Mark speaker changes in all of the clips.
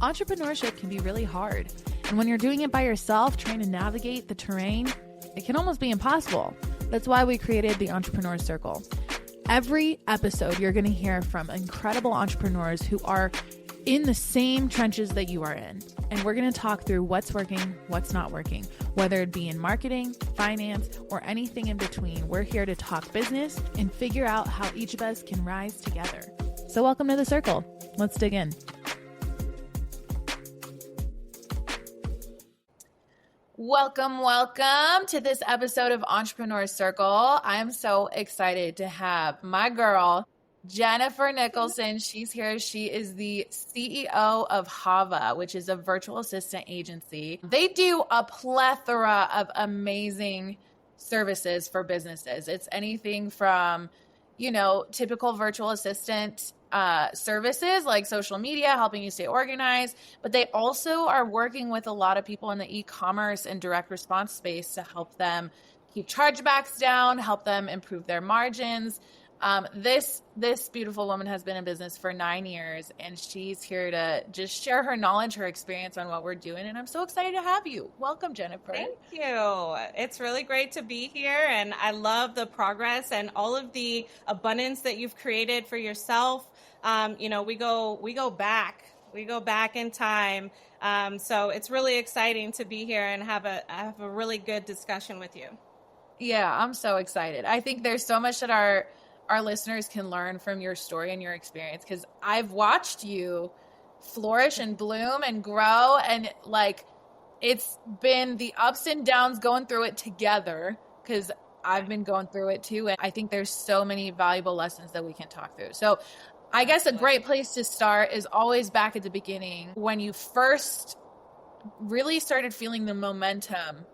Speaker 1: Entrepreneurship can be really hard, and when you're doing it by yourself, trying to navigate the terrain, it can almost be impossible. That's why we created the Entrepreneur Circle. Every episode, you're going to hear from incredible entrepreneurs who are in the same trenches that you are in. And we're going to talk through what's working, what's not working, whether it be in marketing, finance, or anything in between. We're here to talk business and figure out how each of us can rise together. So welcome to the circle. Let's dig in. Welcome to this episode of Entrepreneur Circle. I'm so excited to have my girl, Jennifer Nicholson. She's here. She is the CEO of Hava, which is a virtual assistant agency. They do a plethora of amazing services for businesses. It's anything from, typical virtual assistant services like social media, helping you stay organized, but they also are working with a lot of people in the e-commerce and direct response space to help them keep chargebacks down, help them improve their margins. This beautiful woman has been in business for 9 years, and she's here to just share her knowledge, her experience on what we're doing. And I'm so excited to have you. Welcome, Jennifer.
Speaker 2: Thank you. It's really great to be here. And I love the progress and all of the abundance that you've created for yourself. We go back in time. So it's really exciting to be here and have a really good discussion with you.
Speaker 1: Yeah, I'm so excited. I think there's so much that our listeners can learn from your story and your experience, because I've watched you flourish and bloom and grow, and it's been the ups and downs going through it together, because I've been going through it too. And I think there's so many valuable lessons that we can talk through. So I guess a great place to start is always back at the beginning, when you first really started feeling the momentum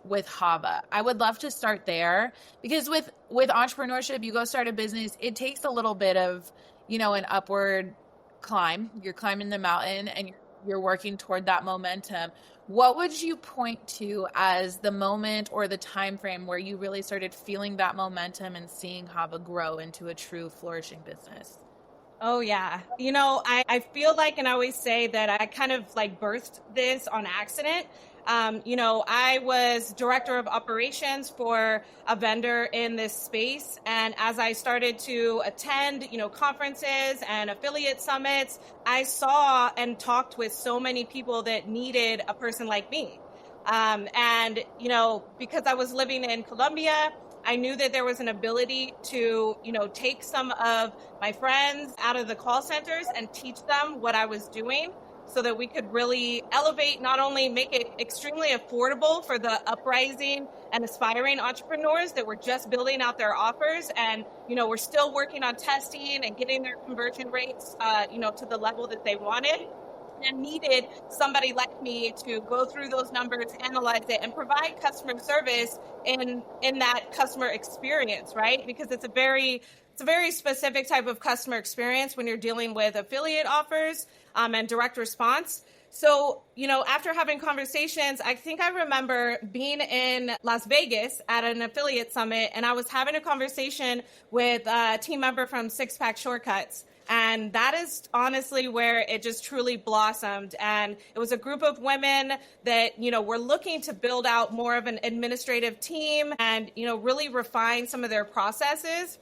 Speaker 1: with Hava. I would love to start there, because with entrepreneurship, you go start a business, it takes a little bit of, an upward climb. You're climbing the mountain and you're working toward that momentum. What would you point to as the moment or the time frame where you really started feeling that momentum and seeing Hava grow into a true flourishing business?
Speaker 2: Oh, yeah. I feel like, and I always say that I kind of birthed this on accident. I was director of operations for a vendor in this space. And as I started to attend, conferences and affiliate summits, I saw and talked with so many people that needed a person like me. Because I was living in Colombia, I knew that there was an ability to, take some of my friends out of the call centers and teach them what I was doing, so that we could really elevate, not only make it extremely affordable for the uprising and aspiring entrepreneurs that were just building out their offers. And, we're still working on testing and getting their conversion rates, to the level that they wanted, and needed somebody like me to go through those numbers, analyze it, and provide customer service in that customer experience, right? Because it's a very specific type of customer experience when you're dealing with affiliate offers and direct response. So, after having conversations, I think I remember being in Las Vegas at an affiliate summit, and I was having a conversation with a team member from Six Pack Shortcuts. And that is honestly where it just truly blossomed. And it was a group of women that, were looking to build out more of an administrative team and, really refine some of their processes.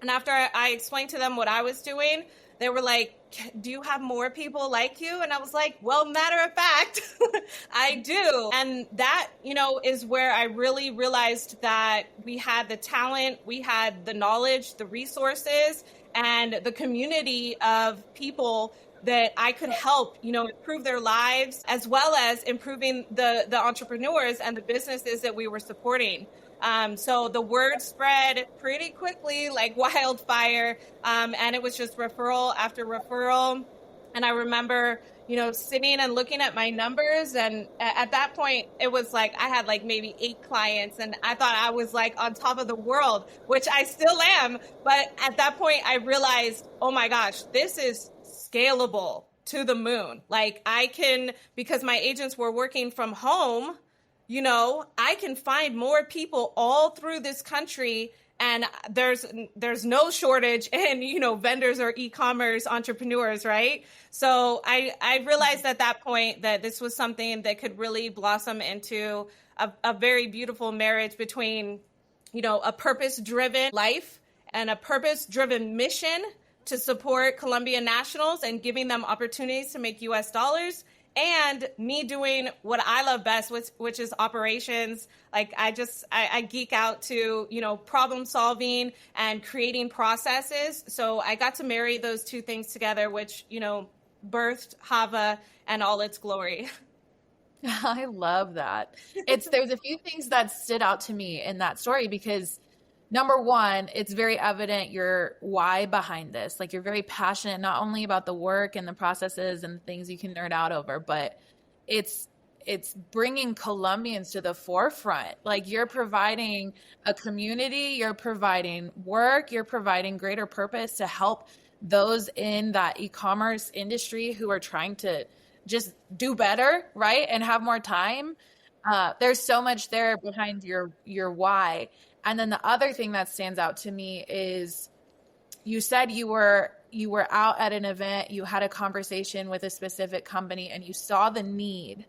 Speaker 2: And after I explained to them what I was doing, they were like, do you have more people like you? And I was like, well, matter of fact, I do. And that, is where I really realized that we had the talent, we had the knowledge, the resources, and the community of people that I could help, improve their lives, as well as improving the entrepreneurs and the businesses that we were supporting. So the word spread pretty quickly like wildfire, and it was just referral after referral. And I remember, sitting and looking at my numbers, and at that point, it was like I had maybe 8 clients, and I thought I was on top of the world, which I still am. But at that point, I realized, oh my gosh, this is scalable to the moon. I can, because my agents were working from home, I can find more people all through this country And there's no shortage in, vendors or e-commerce entrepreneurs, right? So I realized at that point that this was something that could really blossom into a very beautiful marriage between, a purpose-driven life and a purpose-driven mission to support Colombian nationals and giving them opportunities to make US dollars, and me doing what I love best, which is operations. Like I geek out to, problem solving and creating processes. So I got to marry those two things together, which, birthed Hava and all its glory.
Speaker 1: I love that. There's a few things that stood out to me in that story because number one, it's very evident your why behind this. Like you're very passionate, not only about the work and the processes and the things you can nerd out over, but it's bringing Colombians to the forefront. Like you're providing a community, you're providing work, you're providing greater purpose to help those in that e-commerce industry who are trying to just do better, right? And have more time. There's so much there behind your why. And then the other thing that stands out to me is you said you were out at an event, you had a conversation with a specific company and you saw the need.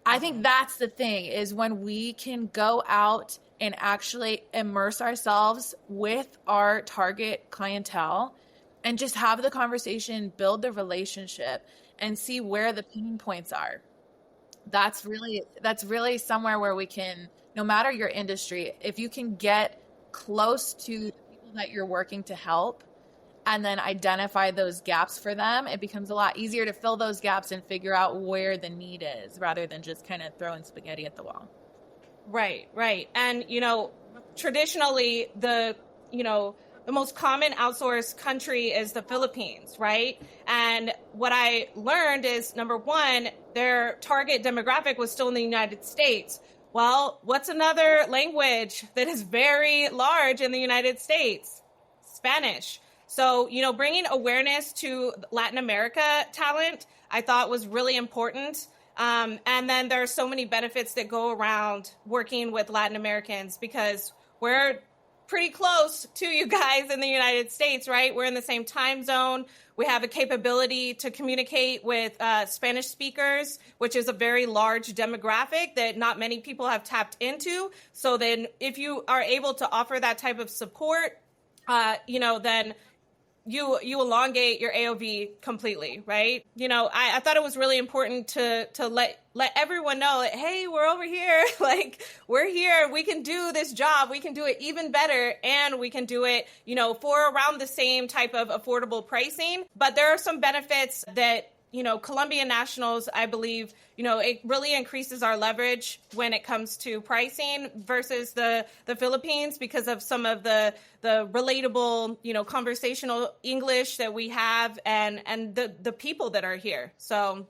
Speaker 1: I think that's the thing is when we can go out and actually immerse ourselves with our target clientele and just have the conversation, build the relationship and see where the pain points are. That's really somewhere where we can, no matter your industry, if you can get close to the people that you're working to help and then identify those gaps for them, it becomes a lot easier to fill those gaps and figure out where the need is rather than just kind of throwing spaghetti at the wall.
Speaker 2: Right. And, traditionally the most common outsourced country is the Philippines, right? And what I learned is, number one, their target demographic was still in the United States. Well, what's another language that is very large in the United States? Spanish. So, bringing awareness to Latin America talent, I thought was really important. And then there are so many benefits that go around working with Latin Americans because we're pretty close to you guys in the United States, right? We're in the same time zone. We have a capability to communicate with Spanish speakers, which is a very large demographic that not many people have tapped into. So then if you are able to offer that type of support, then you elongate your AOV completely, right? I thought it was really important to let everyone know that, hey, we're over here. Like, we're here. We can do this job. We can do it even better. And we can do it, for around the same type of affordable pricing. But there are some benefits that, Colombian nationals, I believe, it really increases our leverage when it comes to pricing versus the Philippines because of some of the relatable, conversational English that we have and the people that are here. So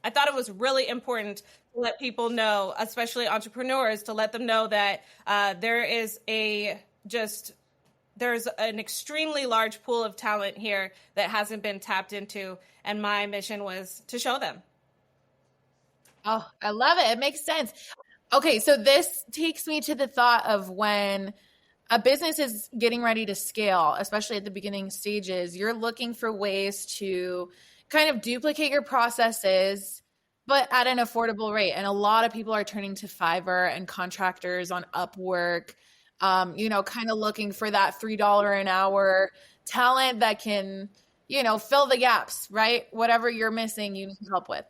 Speaker 2: I thought it was really important to let people know, especially entrepreneurs, to let them know that there's an extremely large pool of talent here that hasn't been tapped into. And my mission was to show them.
Speaker 1: Oh, I love it. It makes sense. Okay, so this takes me to the thought of when a business is getting ready to scale, especially at the beginning stages, you're looking for ways to kind of duplicate your processes, but at an affordable rate. And a lot of people are turning to Fiverr and contractors on Upwork, kind of looking for that $3 an hour talent that can, fill the gaps, right? Whatever you're missing, you need help with.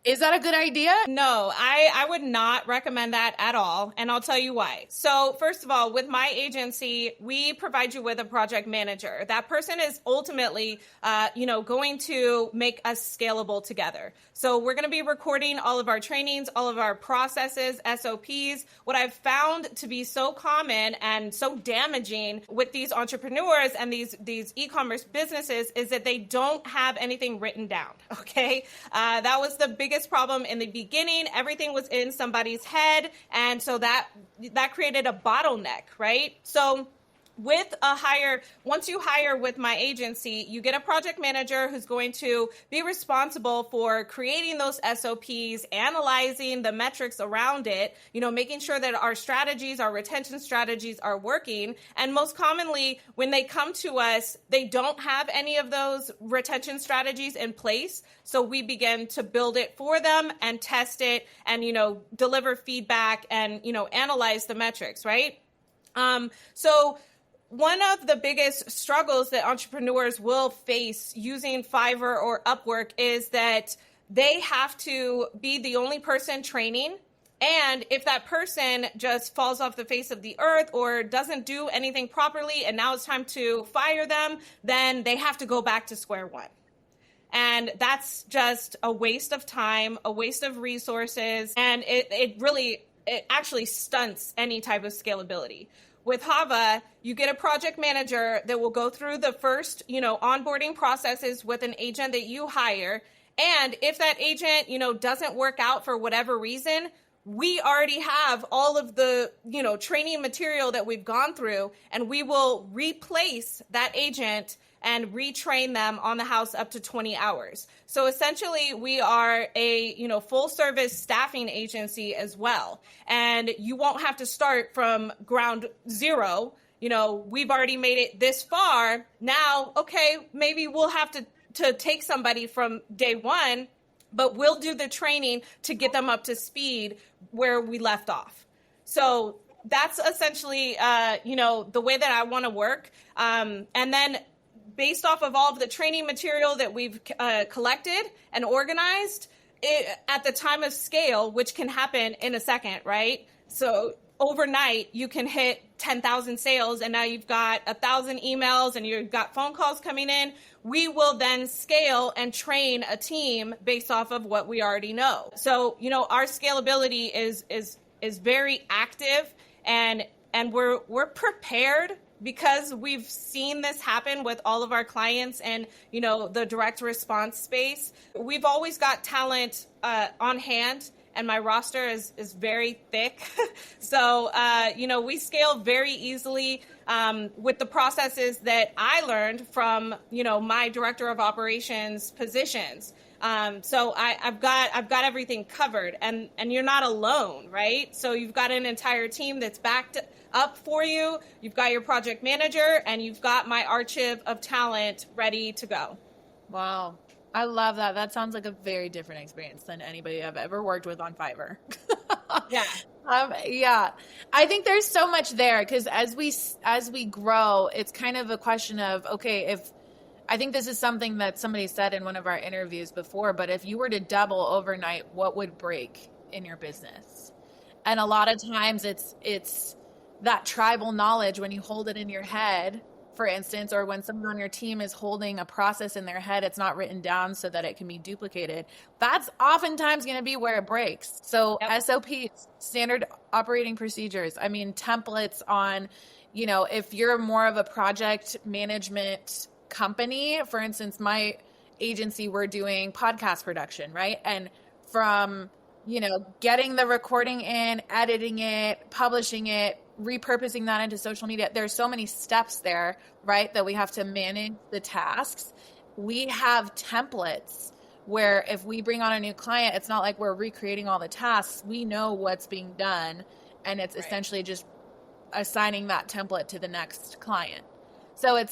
Speaker 1: Is that a good idea?
Speaker 2: No, I would not recommend that at all. And I'll tell you why. So first of all, with my agency, we provide you with a project manager. That person is ultimately, going to make us scalable together. So we're going to be recording all of our trainings, all of our processes, SOPs. What I've found to be so common and so damaging with these entrepreneurs and these e-commerce businesses is that they don't have anything written down. Okay. That was the biggest problem in the beginning. Everything was in somebody's head. And so that created a bottleneck, right? So once you hire with my agency, you get a project manager who's going to be responsible for creating those SOPs, analyzing the metrics around it, making sure that our strategies, our retention strategies are working. And most commonly, when they come to us, they don't have any of those retention strategies in place. So we begin to build it for them and test it and, deliver feedback and, analyze the metrics, right? So one of the biggest struggles that entrepreneurs will face using Fiverr or Upwork is that they have to be the only person training. And if that person just falls off the face of the earth or doesn't do anything properly and now it's time to fire them, then they have to go back to square one. And that's just a waste of time, a waste of resources, and it actually stunts any type of scalability. With Hava, you get a project manager that will go through the first, onboarding processes with an agent that you hire. And if that agent, doesn't work out for whatever reason, we already have all of the, training material that we've gone through, and we will replace that agent and retrain them on the house up to 20 hours. So essentially, we are a, full service staffing agency as well. And you won't have to start from ground zero. We've already made it this far. Now, okay, maybe we'll have to take somebody from day one, but we'll do the training to get them up to speed where we left off. So that's essentially, the way that I want to work. And then based off of all of the training material that we've collected and organized at the time of scale, which can happen in a second, right? So overnight, you can hit 10,000 sales and now you've got 1,000 emails and you've got phone calls coming in. We will then scale and train a team based off of what we already know. So, our scalability is very active and we're prepared because we've seen this happen with all of our clients and, the direct response space. We've always got talent on hand, and my roster is very thick. So, we scale very easily with the processes that I learned from, my director of operations positions. So I've got everything covered, and you're not alone, right? So you've got an entire team that's backed up for you. You've got your project manager, and you've got my archive of talent ready to go.
Speaker 1: Wow. I love that. That sounds like a very different experience than anybody I've ever worked with on Fiverr.
Speaker 2: Yeah.
Speaker 1: Yeah. I think there's so much there because as we grow, it's kind of a question of, okay, I think this is something that somebody said in one of our interviews before, but if you were to double overnight, what would break in your business? And a lot of times it's that tribal knowledge when you hold it in your head, for instance, or when someone on your team is holding a process in their head, it's not written down so that it can be duplicated. That's oftentimes going to be where it breaks. So yep. SOPs, standard operating procedures, templates on, if you're more of a project management company, for instance, my agency, we're doing podcast production, right? And from, getting the recording in, editing it, publishing it, repurposing that into social media. There's so many steps there, right? That we have to manage the tasks. We have templates where if we bring on a new client, it's not like we're recreating all the tasks. We know what's being done, and it's right. Essentially just assigning that template to the next client. So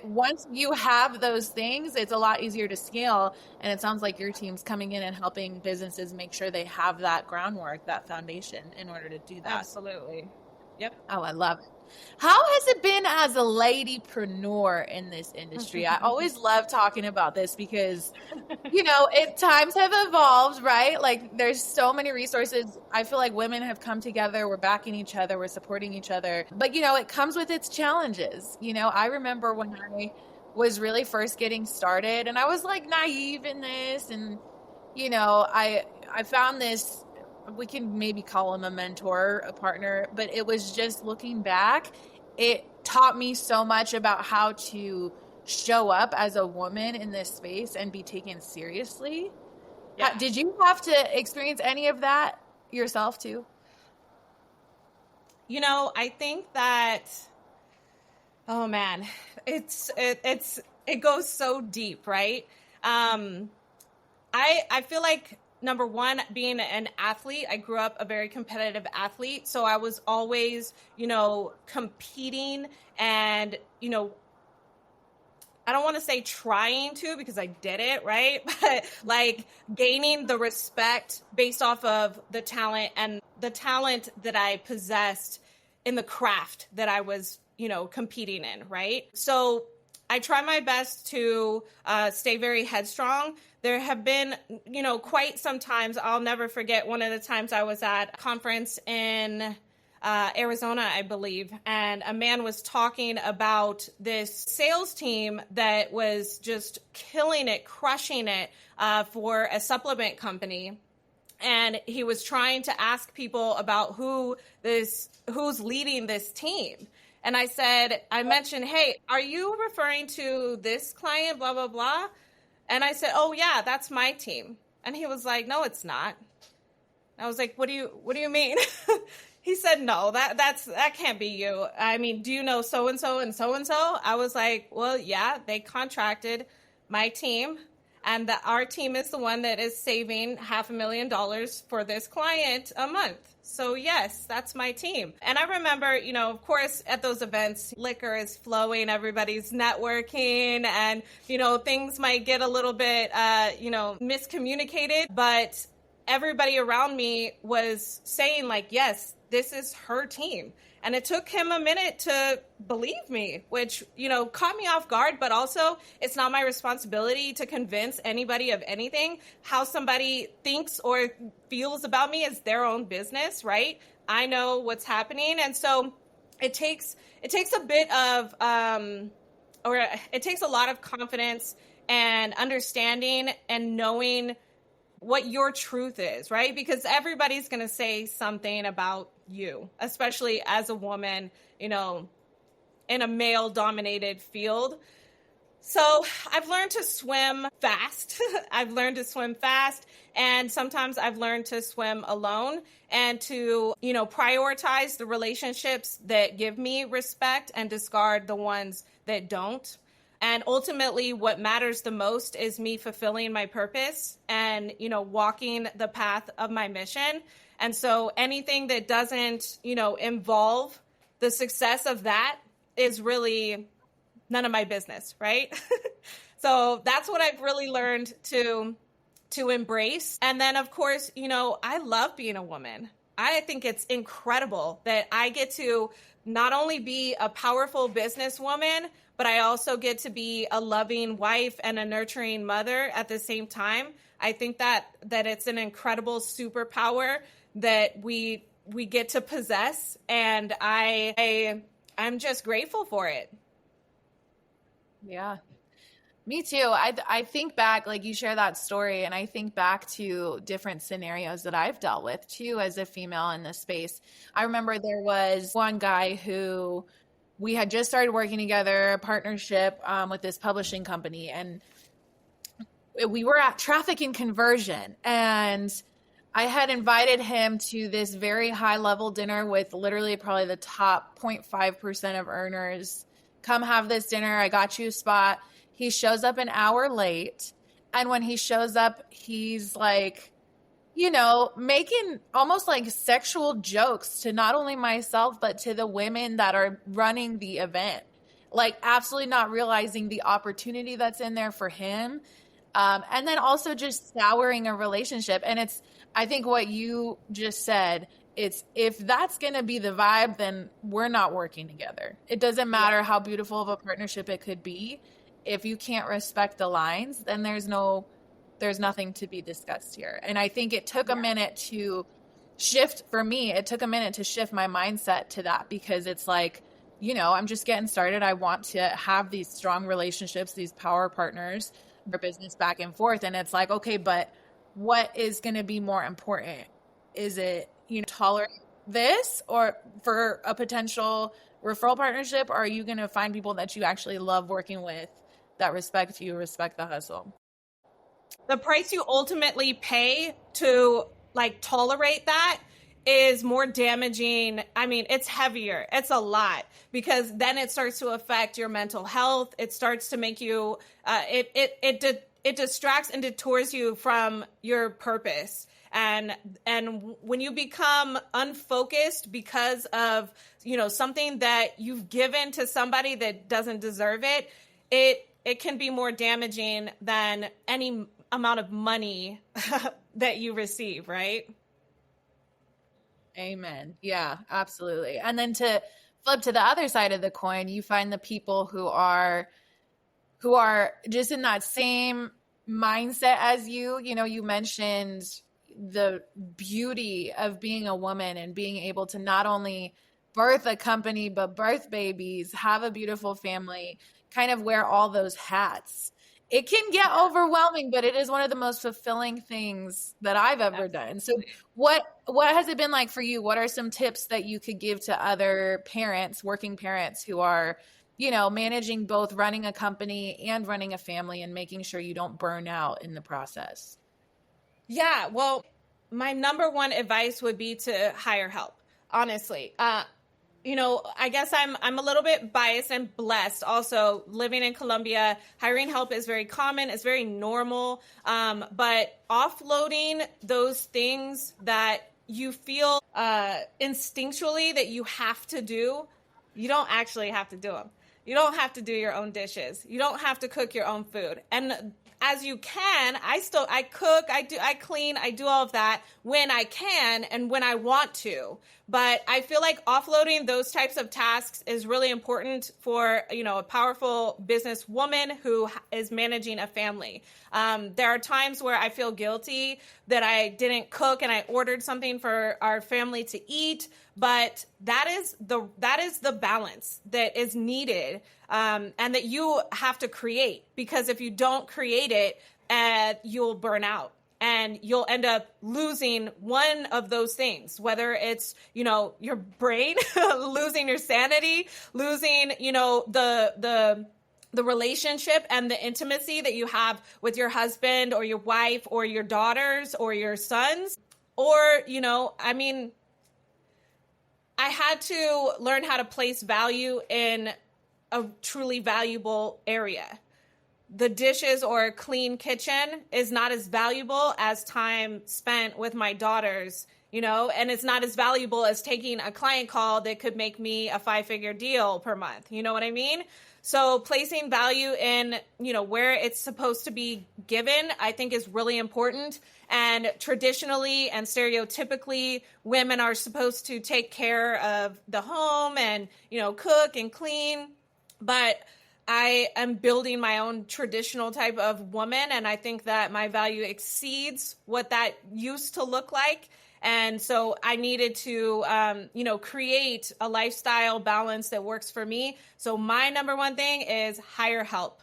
Speaker 1: once you have those things, it's a lot easier to scale. And it sounds like your team's coming in and helping businesses make sure they have that groundwork, that foundation in order to do that.
Speaker 2: Absolutely. Yep.
Speaker 1: Oh, I love it. How has it been as a ladypreneur in this industry? I always love talking about this because, times have evolved, right? Like there's so many resources. I feel like women have come together. We're backing each other. We're supporting each other. But, it comes with its challenges. I remember when I was really first getting started and I was like naive in this. And, I found this, we can maybe call him a mentor, a partner, but it was just looking back, it taught me so much about how to show up as a woman in this space and be taken seriously. Yeah. Did you have to experience any of that yourself too?
Speaker 2: I think that Oh man, it goes so deep, right? I feel like number one, being an athlete, I grew up a very competitive athlete. So I was always, competing and, I don't want to say trying to because I did it, right? But like gaining the respect based off of the talent and the talent that I possessed in the craft that I was, competing in, right? So I try my best to stay very headstrong. There have been, quite some times. I'll never forget one of the times I was at a conference in Arizona, I believe, and a man was talking about this sales team that was just killing it, crushing it for a supplement company. And he was trying to ask people about who's leading this team. And I mentioned, hey, are you referring to this client, blah, blah, blah? And I said, oh yeah, that's my team. And he was like, no, it's not. I was like, what do you mean? He said, no, that can't be you. I mean, do you know so-and-so and so-and-so? I was like, well, yeah, they contracted my team, and our team is the one that is saving $500,000 for this client a month. So yes, that's my team. And I remember, of course, at those events, liquor is flowing, everybody's networking, and, things might get a little bit, miscommunicated, but everybody around me was saying like, yes, this is her team. And it took him a minute to believe me, which, caught me off guard. But also, it's not my responsibility to convince anybody of anything. How somebody thinks or feels about me is their own business, right? I know what's happening. And so it takes a bit of, it takes a lot of confidence and understanding and knowing what your truth is, right? Because everybody's going to say something about you, especially as a woman, in a male dominated field. So I've learned to swim fast. And sometimes I've learned to swim alone and to, prioritize the relationships that give me respect and discard the ones that don't. And ultimately, what matters the most is me fulfilling my purpose and, walking the path of my mission. And so anything that doesn't, involve the success of that is really none of my business, right? So that's what I've really learned to embrace. And then, of course, I love being a woman. I think it's incredible that I get to not only be a powerful businesswoman, but I also get to be a loving wife and a nurturing mother at the same time. I think that it's an incredible superpower that we get to possess, and I'm just grateful for it.
Speaker 1: Yeah. Me too. I think back, like you share that story, and I think back to different scenarios that I've dealt with too as a female in this space. I remember there was one guy who we had just started working together, a partnership with this publishing company, and we were at Traffic and Conversion, and I had invited him to this very high level dinner with literally probably the top 0.5% of earners. Come have this dinner. I got you a spot. He shows up an hour late. And when he shows up, he's like, making almost like sexual jokes to not only myself, but to the women that are running the event. Like absolutely not realizing the opportunity that's in there for him. And then also just souring a relationship. And I think what you just said, if that's going to be the vibe, then we're not working together. It doesn't matter how beautiful of a partnership it could be. If you can't respect the lines, then there's nothing to be discussed here. And I think it took a minute to shift for me. It took a minute to shift my mindset to that, because it's like, I'm just getting started. I want to have these strong relationships, these power partners, our business back and forth. And it's like, okay, but what is going to be more important? Is it, tolerate this or for a potential referral partnership? Or are you going to find people that you actually love working with that respect you, respect the hustle?
Speaker 2: The price you ultimately pay to tolerate that is more damaging. I mean, it's heavier. It's a lot, because then it starts to affect your mental health. It starts to make you, it distracts and detours you from your purpose. And when you become unfocused because of, something that you've given to somebody that doesn't deserve it, it can be more damaging than any amount of money that you receive, right?
Speaker 1: Amen. Yeah, absolutely. And then to flip to the other side of the coin, you find the people who are just in that same mindset as you. You mentioned the beauty of being a woman and being able to not only birth a company, but birth babies, have a beautiful family, kind of wear all those hats. It can get overwhelming, but it is one of the most fulfilling things that I've ever done. So what has it been like for you? What are some tips that you could give to other parents, working parents who are, managing both running a company and running a family and making sure you don't burn out in the process?
Speaker 2: Yeah, well, my number one advice would be to hire help, honestly. I guess I'm a little bit biased and blessed. Also, living in Colombia, hiring help is very common. It's very normal. But offloading those things that you feel instinctually that you have to do, you don't actually have to do them. You don't have to do your own dishes. You don't have to cook your own food. And as you can, I cook, I clean, I do all of that when I can and when I want to. But I feel like offloading those types of tasks is really important for, a powerful business woman who is managing a family. There are times where I feel guilty that I didn't cook and I ordered something for our family to eat, but that is the balance that is needed, and that you have to create, because if you don't create it, you'll burn out. And you'll end up losing one of those things, whether it's, your brain, losing your sanity, losing, the relationship and the intimacy that you have with your husband or your wife or your daughters or your sons. Or, I had to learn how to place value in a truly valuable area. The dishes or a clean kitchen is not as valuable as time spent with my daughters, and it's not as valuable as taking a client call that could make me a 5-figure deal per month. You know what I mean? So placing value in, where it's supposed to be given, I think is really important. And traditionally and stereotypically, women are supposed to take care of the home and, cook and clean. But I am building my own traditional type of woman, and I think that my value exceeds what that used to look like. And so I needed to, create a lifestyle balance that works for me. So my number one thing is hire help.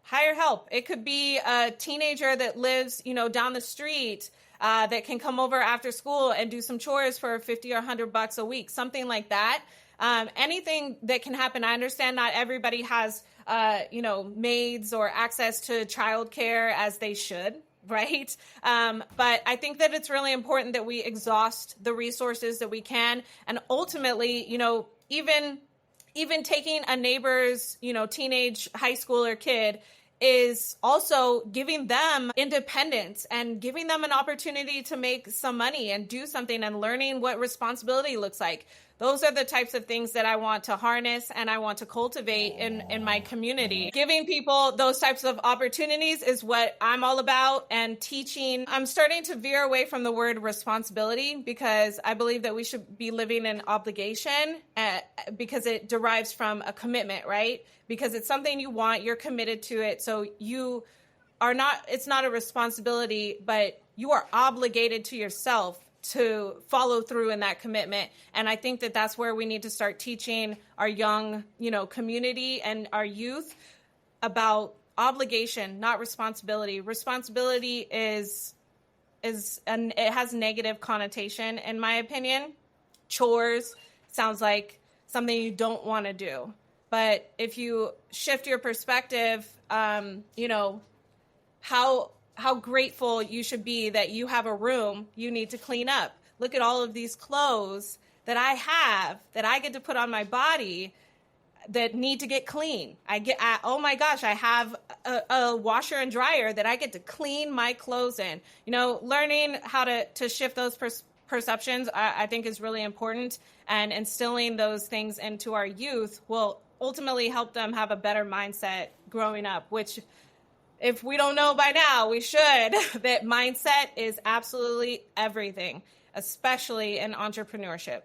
Speaker 2: Hire help. It could be a teenager that lives, down the street that can come over after school and do some chores for $50 or $100 a week, something like that. Anything that can happen. I understand not everybody has, maids or access to childcare as they should, right? But I think that it's really important that we exhaust the resources that we can. And ultimately, even taking a neighbor's, teenage high schooler kid is also giving them independence and giving them an opportunity to make some money and do something and learning what responsibility looks like. Those are the types of things that I want to harness and I want to cultivate in my community. Giving people those types of opportunities is what I'm all about, and teaching. I'm starting to veer away from the word responsibility because I believe that we should be living in obligation because it derives from a commitment, right? Because it's something you want, you're committed to it. So you are not, it's not a responsibility, but you are obligated to yourself to follow through in that commitment. And I think that that's where we need to start teaching our young, community and our youth about obligation, not responsibility. Responsibility and it has negative connotation, in my opinion. Chores sounds like something you don't want to do. But if you shift your perspective, how grateful you should be that you have a room you need to clean up. look at all of these clothes that I have that I get to put on my body that need to get clean. Oh my gosh, I have a washer and dryer that I get to clean my clothes in. Learning how to shift those perceptions, I think is really important, and instilling those things into our youth will ultimately help them have a better mindset growing up, which, if we don't know by now, we should. That mindset is absolutely everything, especially in entrepreneurship.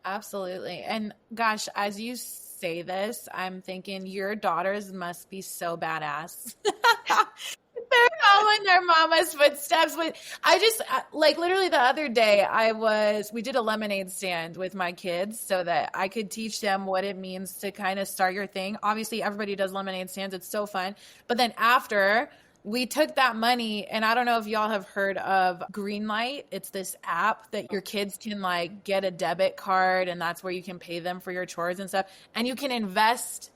Speaker 1: Absolutely. And gosh, as you say this, I'm thinking your daughters must be so badass. They're following their mama's footsteps. I just, like, literally the other day we did a lemonade stand with my kids so that I could teach them what it means to kind of start your thing. Obviously everybody does lemonade stands. It's so fun. But then after, we took that money, and I don't know if y'all have heard of Greenlight. It's this app that your kids can like get a debit card, and that's where you can pay them for your chores and stuff. And you can invest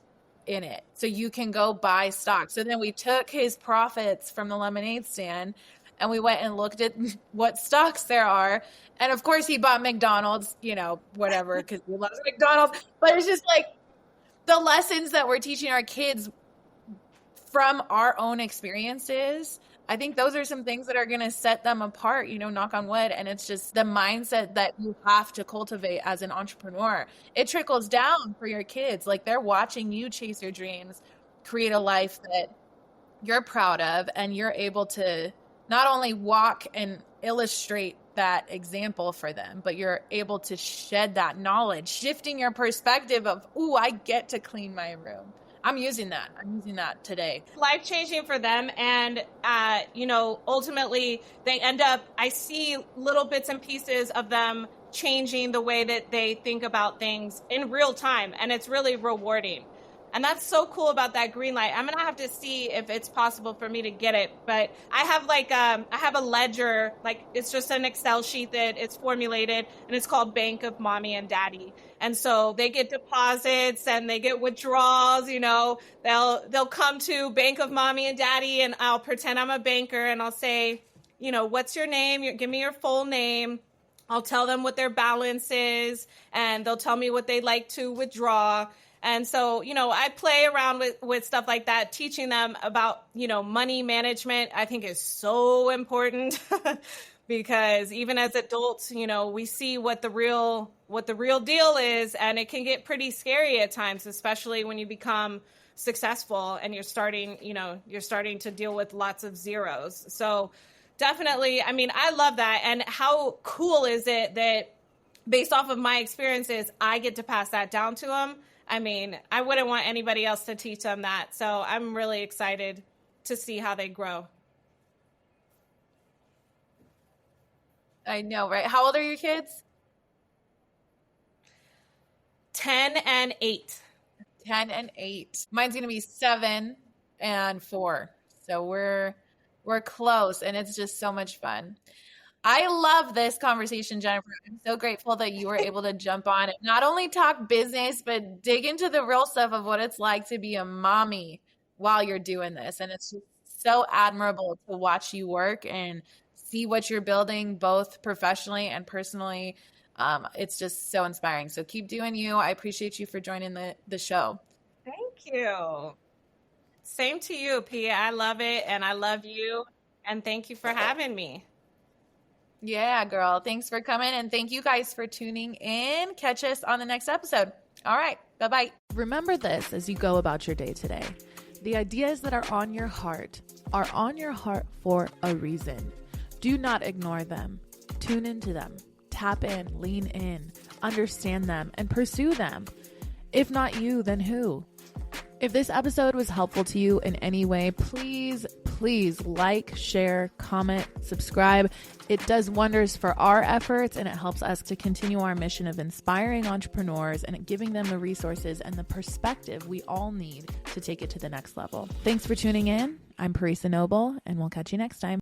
Speaker 1: in it. So you can go buy stock. So then we took his profits from the lemonade stand and we went and looked at what stocks there are. And of course he bought McDonald's, whatever, because we love McDonald's. But it's just like the lessons that we're teaching our kids from our own experiences. I think those are some things that are going to set them apart, knock on wood. And it's just the mindset that you have to cultivate as an entrepreneur. It trickles down for your kids. Like, they're watching you chase your dreams, create a life that you're proud of, and you're able to not only walk and illustrate that example for them, but you're able to shed that knowledge, shifting your perspective of, ooh, I get to clean my room. I'm using that today.
Speaker 2: Life-changing for them. And, ultimately they end up, I see little bits and pieces of them changing the way that they think about things in real time. And it's really rewarding. And that's so cool about that Greenlight. I'm going to have to see if it's possible for me to get it. But I have a ledger, like it's just an Excel sheet that it's formulated, and it's called Bank of Mommy and Daddy. And so they get deposits and they get withdrawals, they'll come to Bank of Mommy and Daddy, and I'll pretend I'm a banker and I'll say, what's your name? Give me your full name. I'll tell them what their balance is, and they'll tell me what they'd like to withdraw. And so, I play around with stuff like that, teaching them about, money management, I think is so important because even as adults, we see what the real deal is, and it can get pretty scary at times, especially when you become successful and you're starting to deal with lots of zeros. So definitely, I love that. And how cool is it that based off of my experiences, I get to pass that down to them. I wouldn't want anybody else to teach them that. So I'm really excited to see how they grow.
Speaker 1: I know, right? How old are your kids?
Speaker 2: 10 and 8.
Speaker 1: 10 and 8. Mine's going to be 7 and 4. So we're close, and it's just so much fun. I love this conversation, Jennifer. I'm so grateful that you were able to jump on and not only talk business, but dig into the real stuff of what it's like to be a mommy while you're doing this. And it's just so admirable to watch you work and see what you're building, both professionally and personally. It's just so inspiring. So keep doing you. I appreciate you for joining the show.
Speaker 2: Thank you. Same to you, Pia. I love it, and I love you. And thank you for having me.
Speaker 1: Yeah, girl. Thanks for coming. And thank you guys for tuning in. Catch us on the next episode. All right. Bye-bye.
Speaker 3: Remember this as you go about your day today. The ideas that are on your heart for a reason. Do not ignore them. Tune into them. Tap in, lean in, understand them, and pursue them. If not you, then who? If this episode was helpful to you in any way, please like, share, comment, subscribe. It does wonders for our efforts, and it helps us to continue our mission of inspiring entrepreneurs and giving them the resources and the perspective we all need to take it to the next level. Thanks for tuning in. I'm Paresa Noble, and we'll catch you next time.